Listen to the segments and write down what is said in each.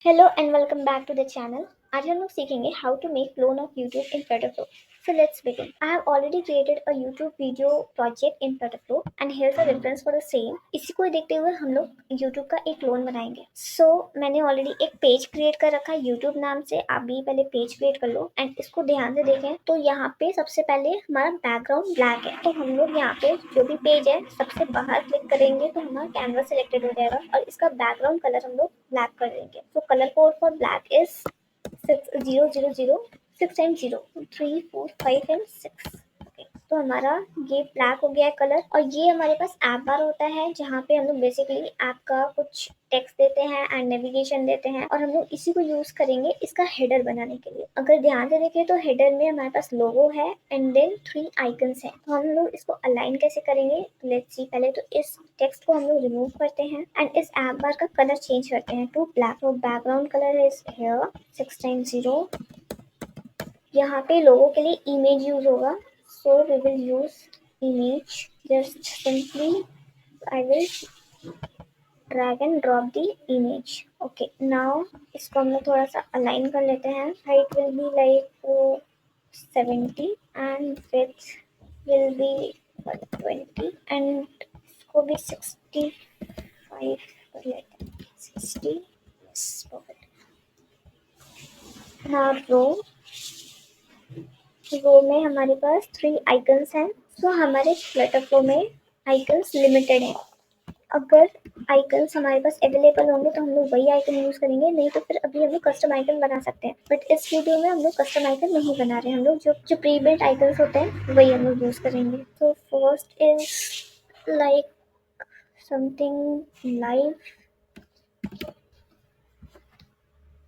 Hello and welcome back to the channel. आज हम लोग सीखेंगे how to make clone of YouTube in Flutterflow. So let's begin. I have already created a YouTube video project in Flutterflow and here's a reference for the same. इसी को देखते हुए हम लोग YouTube का एक क्लोन बनाएंगे. So मैंने ऑलरेडी एक पेज क्रिएट कर रखा है YouTube नाम से. आप भी पहले पेज क्रिएट कर लो एंड इसको ध्यान से देखें तो यहाँ पे सबसे पहले हमारा बैकग्राउंड ब्लैक है. तो हम लोग यहाँ पे जो भी पेज है सबसे बाहर क्लिक करेंगे तो हमारा कैमरा सिलेक्टेड हो जाएगा और इसका बैकग्राउंड कलर हम लोग ब्लैक कर देंगे. तो colour code for black is 6 times 0 3 4 5 and 6. तो हमारा ये ब्लैक हो गया है कलर. और ये हमारे पास ऐप बार होता है जहाँ पे हम लोग बेसिकली ऐप का कुछ टेक्स्ट देते हैं एंड नेविगेशन देते हैं और हम लोग इसी को यूज करेंगे इसका हेडर बनाने के लिए. अगर ध्यान से देखें तो हेडर में हमारे पास लोगो है एंड देन 3 आइकन्स है. तो हम लोग इसको अलाइन कैसे करेंगे लेट्स सी. पहले तो इस टेक्स्ट को हम लोग रिमूव करते हैं एंड इस ऐप बार का कलर चेंज करते हैं टू ब्लैक. तो background colour is here 6 times 0. यहाँ पे लोगों के लिए इमेज यूज होगा. So we will use image. Just simply I will drag and drop the image. Okay, now इसको हम लोग थोड़ा सा अलाइन कर लेते हैं. Height will be like 70 and width will be 120 and इसको भी 65 कर लेते हैं. 60. Yes, perfect. Now रो में हमारे पास 3 आइकन्स हैं. सो हमारे फ्लटरफ्लो में आइकन्स लिमिटेड हैं. अगर आइकन्स हमारे पास अवेलेबल होंगे तो हम लोग वही आइकन यूज करेंगे, नहीं तो फिर अभी हम लोग कस्टम आइकन बना सकते हैं. बट इस वीडियो में हम लोग कस्टम आइकन नहीं बना रहे हैं. हम लोग जो प्री बिल्ट आइकन्स होते हैं वही हम लोग यूज करेंगे. तो first is like something live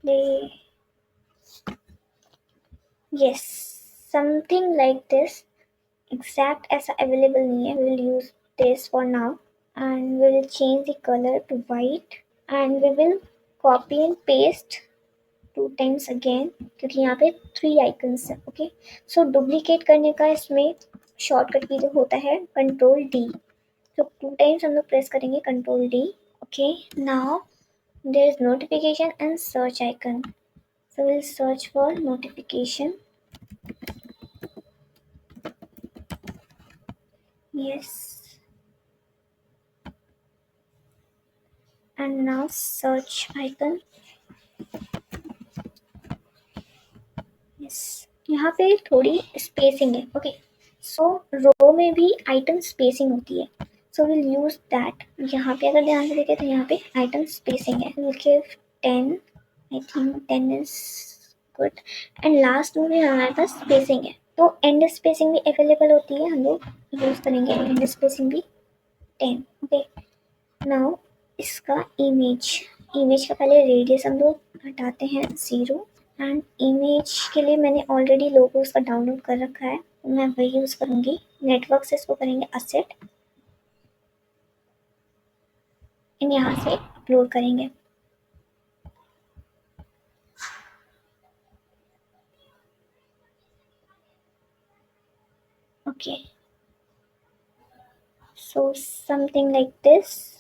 play. Yes, something like this. Exact ऐसा अवेलेबल नहीं है. We will use this for now and we will change the color to white and we will copy and paste 2 times again क्योंकि यहाँ पे 3 icons हैं. Okay, सो duplicate करने का इसमें शॉर्टकट की जो होता है कंट्रोल डी. तो 2 टाइम्स हम लोग प्रेस करेंगे control D. Okay, now there is notification and search icon. So will search for notification. Yes, and now search icon. Yes, यहाँ पे थोड़ी स्पेसिंग है. ओके, सो रो में भी आइटम स्पेसिंग होती है. So will use that. यहाँ पे अगर ध्यान से देखें तो यहाँ पे आइटम स्पेसिंग है. Will give 10. I think 10 is good. And last में भी हमारे पास स्पेसिंग है. तो एंड स्पेसिंग भी अवेलेबल होती है. हम लोग यूज करेंगे एंड स्पेसिंग भी 10. ओके, नाउ इसका इमेज का पहले रेडियस हम लोग हटाते हैं 0. एंड इमेज के लिए मैंने ऑलरेडी लोगो उसका डाउनलोड कर रखा है. मैं वही यूज़ करूँगी. नेटवर्क से इसको करेंगे असेट एंड यहाँ से अपलोड करेंगे. Okay, so something like this.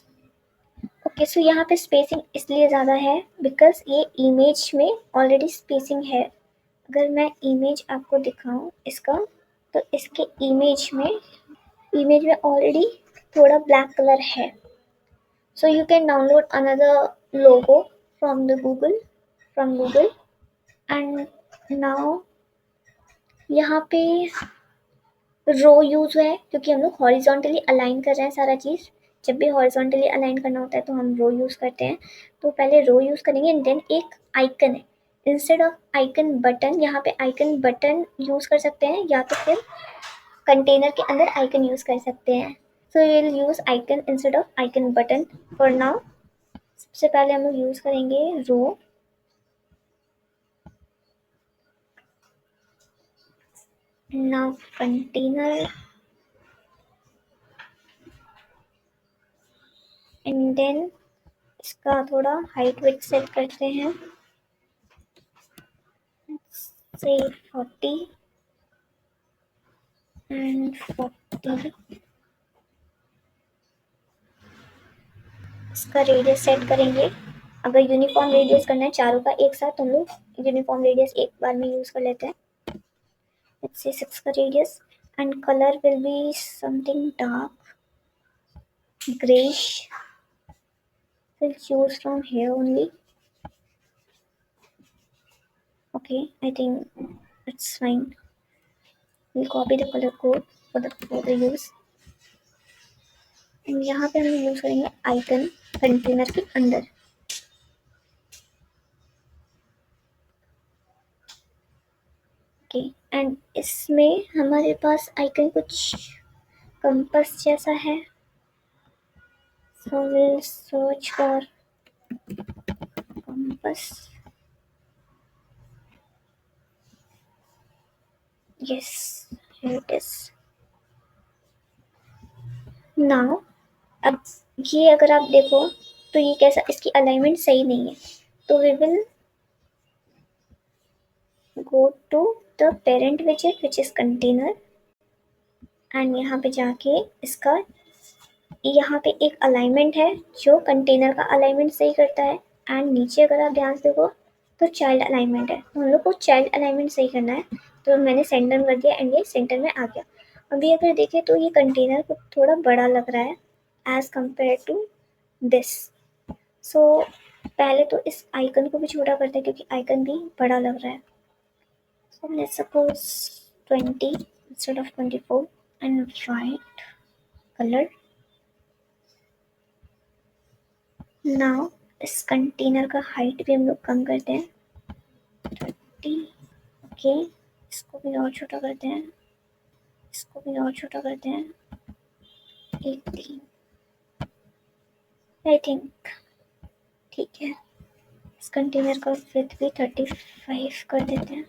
Okay, so यहाँ पे स्पेसिंग इसलिए ज़्यादा है बिकॉज ये इमेज में ऑलरेडी स्पेसिंग है. अगर मैं इमेज आपको दिखाऊं इसका तो इसके इमेज में ऑलरेडी थोड़ा ब्लैक कलर है. So you can download another logo from Google and now यहाँ पे रो यूज है क्योंकि हम लोग हॉरिजॉन्टली अलाइन कर रहे हैं सारा चीज़. जब भी हॉरिजॉन्टली अलाइन करना होता है तो हम रो यूज़ करते हैं. तो पहले रो यूज़ करेंगे एंड देन एक आइकन है. इंस्टेड ऑफ आइकन बटन यहाँ पे आइकन बटन यूज़ कर सकते हैं या तो फिर कंटेनर के अंदर आइकन यूज़ कर सकते हैं. So we will use icon instead of icon button for now. सबसे पहले हम लोग यूज़ करेंगे row. Now container and then इसका थोड़ा हाइट विड्थ सेट करते हैं से 40 एंड 40. इसका रेडियस सेट करेंगे अगर यूनिफॉर्म रेडियस करना है चारों का एक साथ तो हम लोग यूनिफॉर्म रेडियस एक बार में यूज कर लेते हैं. लेट्स से 6 का radius and colour will be something dark grayish. We'll choose from here only. Okay, I think it's fine. We'll copy the color code for the use. And यहाँ पे हम use करेंगे icon container के अंदर. Okay and इसमें हमारे पास icon कुछ compass जैसा है. सो will search for compass. Yes here it is. Now अब ये अगर आप देखो तो ये कैसा, इसकी अलाइनमेंट सही नहीं है. तो we will go to the parent widget which is container and यहाँ पे जाके इसका यहाँ पे एक अलाइनमेंट है जो कंटेनर का अलाइनमेंट सही करता है. एंड नीचे अगर आप ध्यान से देखो तो चाइल्ड अलाइनमेंट है. तो हम लोग को चाइल्ड अलाइनमेंट सही करना है. तो मैंने सेंटर में कर दिया एंड ये सेंटर में आ गया. अभी अगर देखें तो ये कंटेनर को थोड़ा बड़ा लग रहा है एज कम्पेयर टू दिस. सो पहले तो इस आइकन को भी छोटा करते हैं क्योंकि आइकन भी बड़ा लग रहा है. So let's suppose 20 instead of 24 and white color. Now इस कंटेनर का हाइट भी हम लोग कम करते हैं 30. ओके इसको भी और छोटा करते हैं. इसको भी और छोटा करते हैं 18. आई थिंक ठीक है. इस कंटेनर का विड्थ भी 35 कर देते हैं.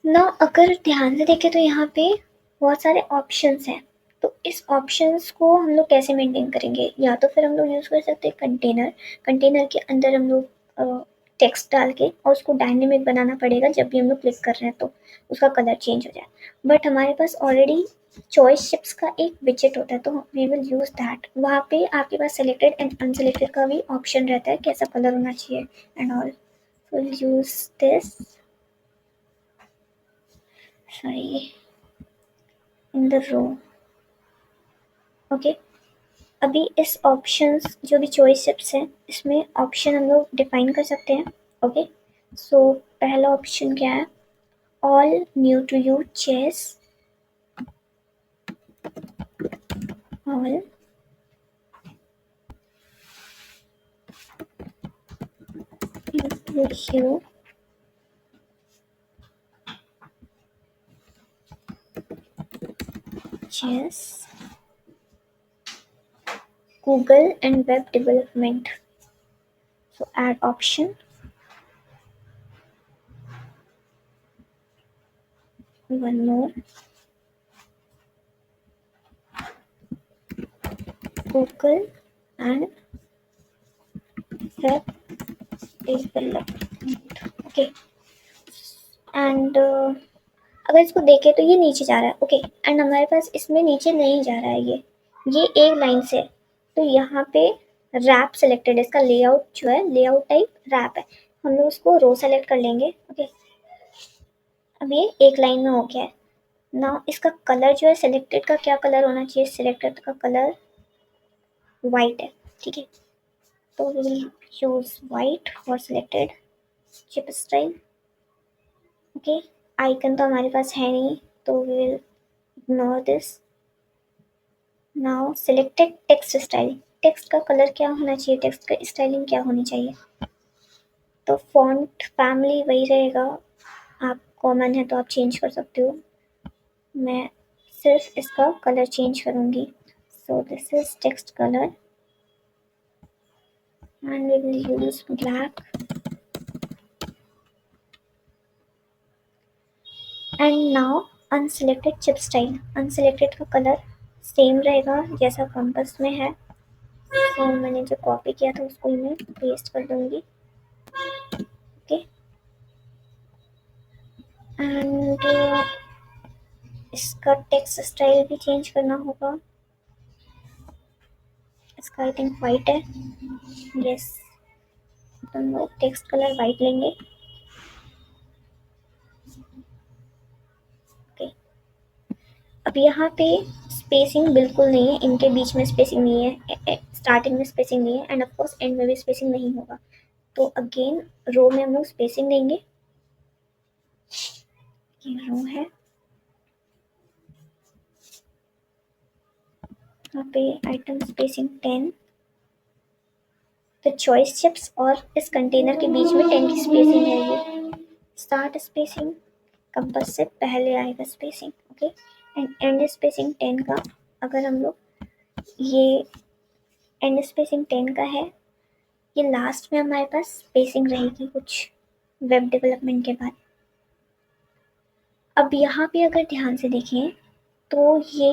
ना अगर ध्यान से देखें तो यहाँ पे बहुत सारे ऑप्शंस हैं. तो इस ऑप्शंस को हम लोग कैसे मेंटेन करेंगे. या तो फिर हम लोग यूज़ कर सकते हैं कंटेनर के अंदर हम लोग टेक्स्ट डाल के और उसको डायनेमिक बनाना पड़ेगा. जब भी हम लोग क्लिक कर रहे हैं तो उसका कलर चेंज हो जाए. बट हमारे पास ऑलरेडी चॉइस शिप्स का एक विजेट होता है तो वी विल यूज़ दैट. वहाँ पे आपके पास सेलेक्टेड एंड अनसेलेक्टेड का भी ऑप्शन रहता है कैसा कलर होना चाहिए and all. Will use this in the row. Okay अभी इस ऑप्शंस जो भी चॉइस शिप्स हैं इसमें ऑप्शन हम लोग डिफाइन कर सकते हैं. ओके सो पहला ऑप्शन क्या है. All new to you chess. All new to you chess, Google and web development. So add option. One more. Google and web development. Okay. And अगर इसको देखें तो ये नीचे जा रहा है. ओके एंड हमारे पास इसमें नीचे नहीं जा रहा है. ये एक लाइन से है. तो यहाँ पे रैप सेलेक्टेड है. इसका लेआउट जो है लेआउट टाइप रैप है. हम लोग उसको रो सेलेक्ट कर लेंगे. ओके अब ये एक लाइन में हो गया है. ना इसका कलर जो है सेलेक्टेड का क्या कलर होना चाहिए. सेलेक्टेड का कलर वाइट है. ठीक है तो we will use white for selected chip style. Okay icon तो हमारे पास है नहीं तो we will ignore this. Now selected text style. Text का कलर क्या होना चाहिए. टेक्स्ट का स्टाइलिंग क्या होनी चाहिए. तो फॉन्ट फैमिली वही रहेगा. आप कॉमन है तो आप चेंज कर सकते हो. मैं सिर्फ इसका कलर चेंज करूँगी. So this is text colour and we will use black. And now unselected chip style. Unselected का कलर सेम रहेगा जैसा कंपास में है. तो मैंने जो कॉपी किया था उसको मैं पेस्ट कर दूंगी. ओके एंड इसका टेक्स्ट स्टाइल भी चेंज करना होगा. इसका आई थिंक वाइट है, यस, तो हम लोग टेक्स्ट कलर वाइट लेंगे। ओके, अब यहाँ पे स्पेसिंग बिल्कुल नहीं है, इनके बीच में स्पेसिंग नहीं है, स्टार्टिंग में स्पेसिंग नहीं है, एंड ऑफ कोर्स एंड में भी स्पेसिंग नहीं होगा। तो अगेन रो में हम लोग स्पेसिंग देंगे, ये रो है, यहाँ पे आइटम स्पेसिंग 10, तो चॉइस चिप्स और इस कंटेनर के बीच में 10 की स्पेसिंग है ये। स्टार्ट स्पेसिंग कंपास से पहले आएगा spacing, okay, and and spacing 10 का, अगर हम लोग ये एंड स्पेसिंग 10 का है, ये लास्ट में हमारे पास स्पेसिंग रहेगी कुछ वेब डेवलपमेंट के बाद। अब यहाँ पे अगर ध्यान से देखें तो ये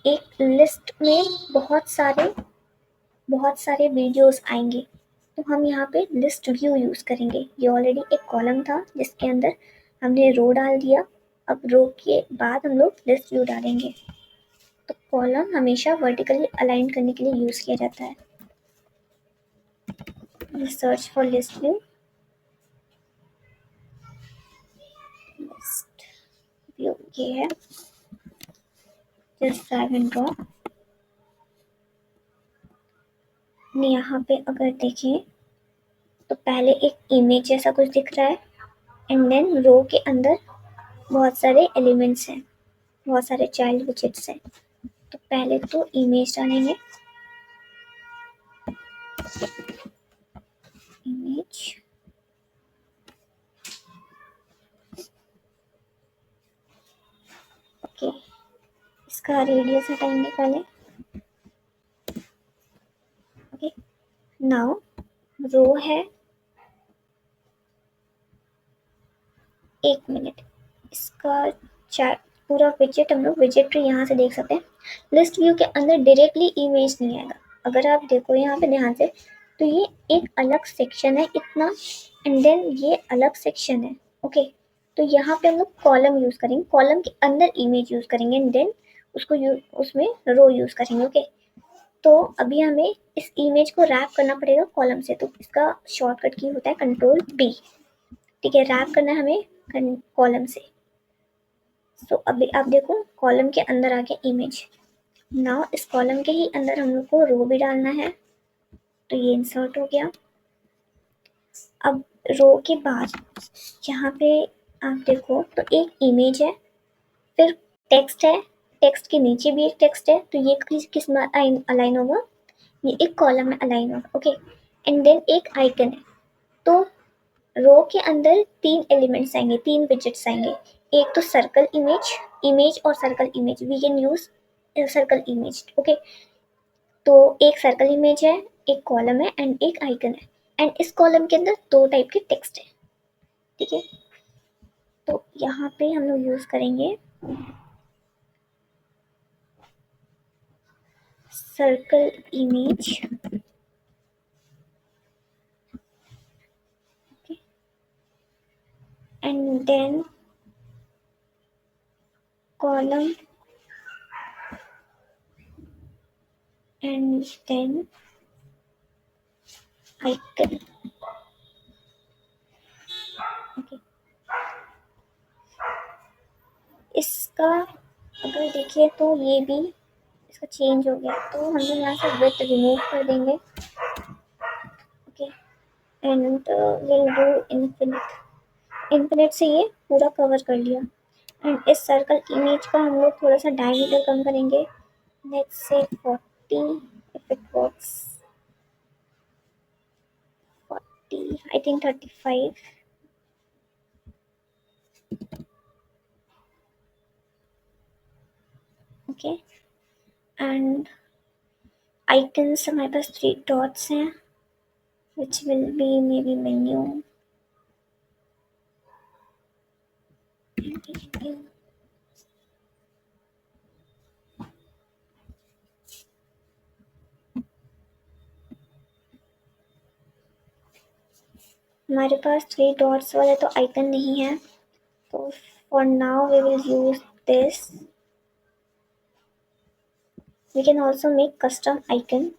एक लिस्ट में बहुत सारे वीडियोस आएंगे, तो हम यहाँ पे लिस्ट व्यू यूज़ करेंगे। ये ऑलरेडी एक कॉलम था जिसके अंदर हमने रो डाल दिया, अब रो के बाद हम लोग लिस्ट व्यू डालेंगे। तो कॉलम हमेशा वर्टिकली अलाइन करने के लिए यूज़ किया जाता है। Search for list view, list view ये है, जस्ट ड्रैग एंड ड्रॉप। यहाँ पे अगर देखें तो पहले एक इमेज जैसा कुछ दिख रहा है, एंड देन रो के अंदर बहुत सारे एलिमेंट्स हैं, बहुत सारे चाइल्ड विजेट्स हैं। तो पहले तो इमेज डालेंगे, इमेज, ओके, इसका रेडियस हटाएंगे पहले, ओके। नाउ रो है, एक मिनट, इसका पूरा विजेट हम लोग विजेट ट्री यहाँ से देख सकते हैं। लिस्ट व्यू के अंदर डायरेक्टली इमेज नहीं आएगा, अगर आप देखो यहाँ पे ध्यान से तो ये एक अलग सेक्शन है इतना, एंड देन ये अलग सेक्शन है, ओके। तो यहाँ पे हम लोग कॉलम यूज करेंगे, कॉलम के अंदर इमेज यूज करेंगे, एंड देन उसको उसमें रो यूज करेंगे, ओके। तो अभी हमें इस इमेज को रैप करना पड़ेगा कॉलम से, तो इसका शॉर्टकट की होता है कंट्रोल बी, ठीक है, रैप करना है हमें कॉलम से। तो अभी आप देखो कॉलम के अंदर आ गया इमेज। नाउ इस कॉलम के ही अंदर हम लोग को रो भी डालना है, तो ये इंसर्ट हो गया। अब रो के बाद यहाँ पे आप देखो तो एक इमेज है, फिर टेक्स्ट है, टेक्स्ट के नीचे भी एक टेक्स्ट है, तो ये किस में अलाइन होगा, ये एक कॉलम में अलाइन होगा, ओके। एंड देन एक आइकन है, तो रो के अंदर 3 एलिमेंट्स आएंगे, 3 विजेट्स आएंगे, एक तो सर्कल इमेज, इमेज और circle image, we can use circle image, okay. तो एक सर्कल इमेज है, एक कॉलम है एंड एक आइकन है, एंड इस कॉलम के अंदर 2 टाइप के टेक्स्ट है, ठीक है। तो यहाँ पे हम लोग यूज करेंगे circle image, and then column, and then icon, okay. इसका अगर देखिए तो ये भी इसका चेंज हो गया, तो हम लोग यहाँ से विड्थ रिमूव कर देंगे, okay, and will do infinite, infinite से ये पूरा कवर कर लिया। एंड इस सर्कल इमेज का हम लोग थोड़ा सा डायमीटर कम करेंगे, let's say 40, if it works, 40, I think 35, okay. And icons हमारे पास 3 डॉट्स हैं, which will be maybe menu, हमारे पास 3 डॉट्स वाले तो आइकन नहीं है, तो for now we will use this, we can also make custom icon,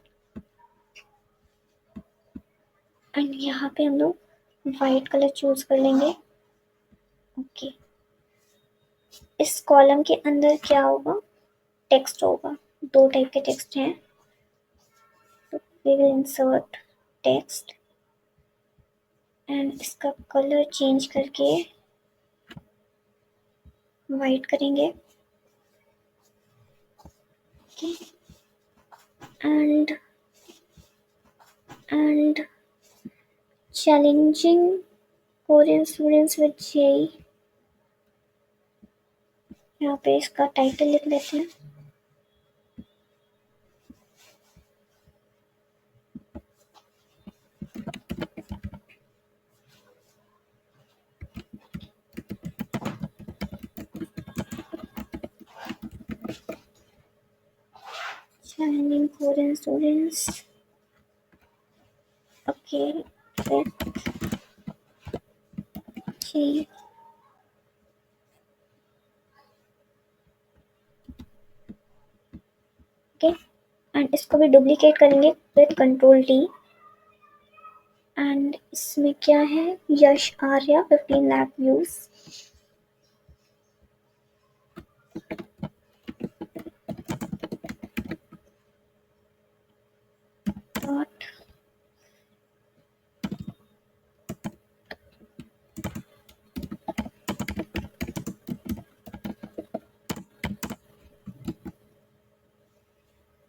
and यहाँ पे हम लोग वाइट कलर चूज कर लेंगे। ओके, इस कॉलम के अंदर क्या होगा, टेक्स्ट होगा। दो टाइप के टेक्स्ट हैं, तो we will insert text and इसका कलर चेंज करके वाइट करेंगे। Okay, and challenging Korean students with JEE, यहाँ पे इसका टाइटल लिख लेते हैं। challenging Korean students, okay, with JEE। Okay, and इसको भी डुप्लीकेट करेंगे विद कंट्रोल टी। एंड इसमें क्या है, Yash Arya 15 lakh views. Dot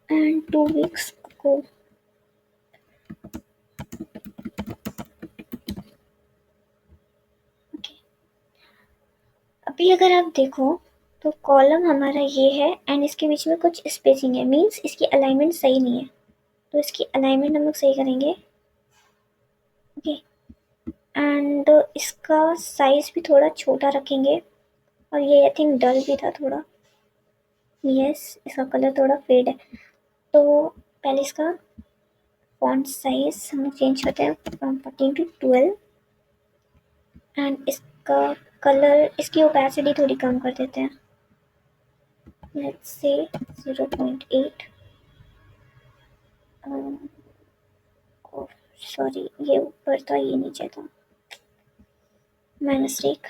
and 2 weeks ago। Okay, अभी अगर आप देखो तो कॉलम हमारा ये है एंड इसके बीच में कुछ स्पेसिंग है, मीन्स इसकी अलाइनमेंट सही नहीं है, तो इसकी अलाइनमेंट हम लोग सही करेंगे। ओके, एंड इसका साइज भी थोड़ा छोटा रखेंगे, और ये आई थिंक डल भी था थोड़ा। यस, इसका कलर थोड़ा फेड है, तो पहले इसका फॉन्ट साइज हम चेंज करते हैं फ्रॉम 14 to 12 एंड इसका कलर, इसकी ओपेसिटी थोड़ी कम कर देते हैं, लेट्स से 0.8। सॉरी, ये ऊपर था, ये नीचे था, माय मिस्टेक।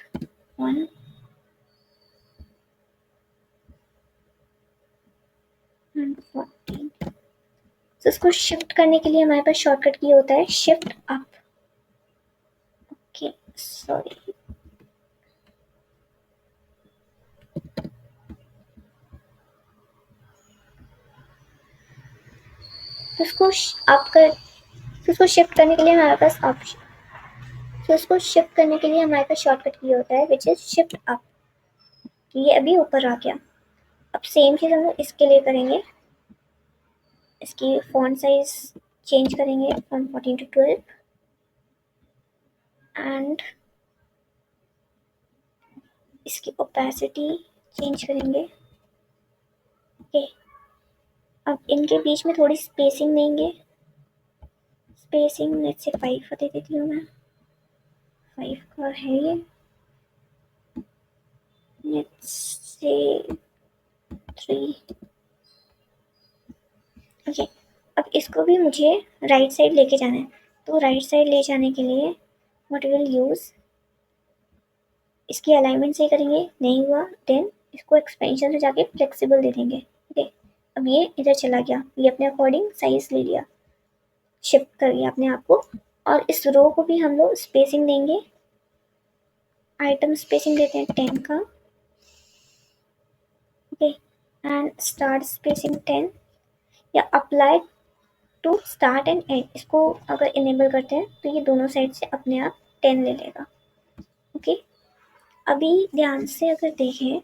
1 एंड 14। तो इसको शिफ्ट करने के लिए हमारे पास शॉर्टकट की होता है शिफ्ट अप। ओके, सॉरी, तो इसको अप कर, तो इसको शिफ्ट करने के लिए हमारे पास ऑप्शन, तो इसको शिफ्ट करने के लिए हमारे पास शॉर्टकट की होता है विच इज शिफ्ट अप। ये अभी ऊपर आ गया। अब सेम चीज़ हम लोग इसके लिए करेंगे, इसकी फॉन्ट साइज चेंज करेंगे फ्रॉम 14 to 12 एंड इसकी ओपेसिटी चेंज करेंगे। ओके, अब इनके बीच में थोड़ी स्पेसिंग देंगे, स्पेसिंग लेट्स से 5 दे देती हूँ मैं, 5 का है ये, लेट्स से 3। ओके, अब इसको भी मुझे राइट साइड लेके जाना है, तो राइट साइड ले जाने के लिए व्हाट विल यूज़, इसकी अलाइनमेंट सही करेंगे, नहीं हुआ देन इसको एक्सपेंशन से जाके फ्लेक्सिबल दे देंगे। ओके, अब ये इधर चला गया, ये अपने अकॉर्डिंग साइज ले लिया, शिफ्ट कर लिया अपने आप को। और इस रो को भी हम लोग स्पेसिंग देंगे, आइटम स्पेसिंग देते हैं 10 का। ओके, एंड स्टार्ट स्पेसिंग 10 या apply to start and end, इसको अगर इनेबल करते हैं तो ये दोनों साइड से अपने आप 10 ले लेगा। ओके, अभी ध्यान से अगर देखें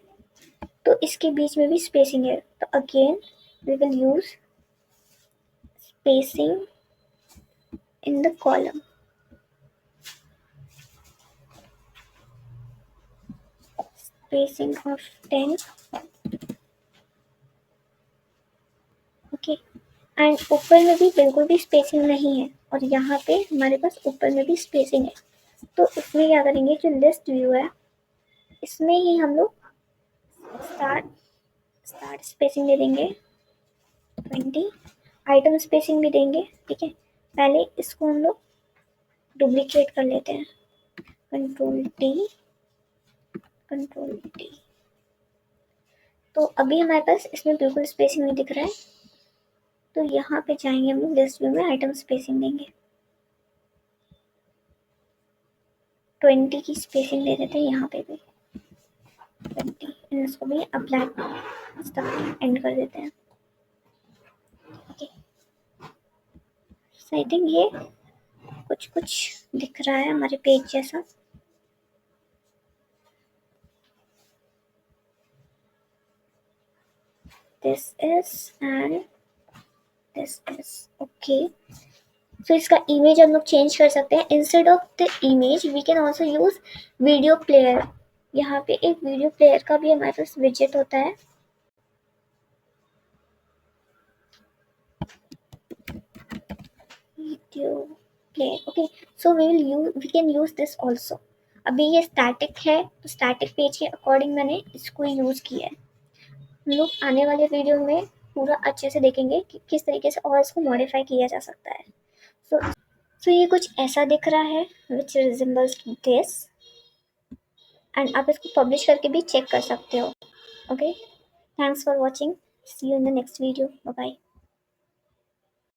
तो इसके बीच में भी स्पेसिंग है, तो again we will use spacing in the column. Spacing of 10। Okay, and ऊपर में भी बिल्कुल भी स्पेसिंग नहीं है, और यहाँ पे हमारे पास ऊपर में भी स्पेसिंग है, तो इसमें क्या करेंगे, जो लिस्ट व्यू है इसमें ही हम लोग स्टार्ट स्पेसिंग दे देंगे 20, आइटम स्पेसिंग भी देंगे। ठीक है, पहले इसको हम लोग डुप्लीकेट कर लेते हैं, कंट्रोल टी। तो अभी हमारे पास इसमें बिल्कुल स्पेसिंग नहीं दिख रहा है, तो यहाँ पे जाएंगे हम लोग लिस्ट व्यू में, आइटम स्पेसिंग देंगे 20 की स्पेसिंग दे देते हैं यहाँ पे भी 20, इसको भी अप्लाई एंड कर देते हैं। ओके, सो आई थिंक ये कुछ दिख रहा है हमारे पेज जैसा। This is and this is okay. So इसका इमेज हम लोग चेंज कर सकते हैं। Instead of the image we can also use video player. यहाँ पे एक वीडियो प्लेयर का भी हमारे पास विजेट होता है। Video player, okay, so we can use this also. अभी ये स्टैटिक है, तो स्टैटिक पेज के अकॉर्डिंग मैंने इसको यूज किया है। हम लोग आने वाले वीडियो में पूरा अच्छे से देखेंगे कि किस तरीके से और इसको मॉडिफाई किया जा सकता है। सो ये कुछ ऐसा दिख रहा है विच रिजेंबल्स दिस, एंड आप इसको पब्लिश करके भी चेक कर सकते हो। Okay, thanks for watching, see you in the next video, bye bye.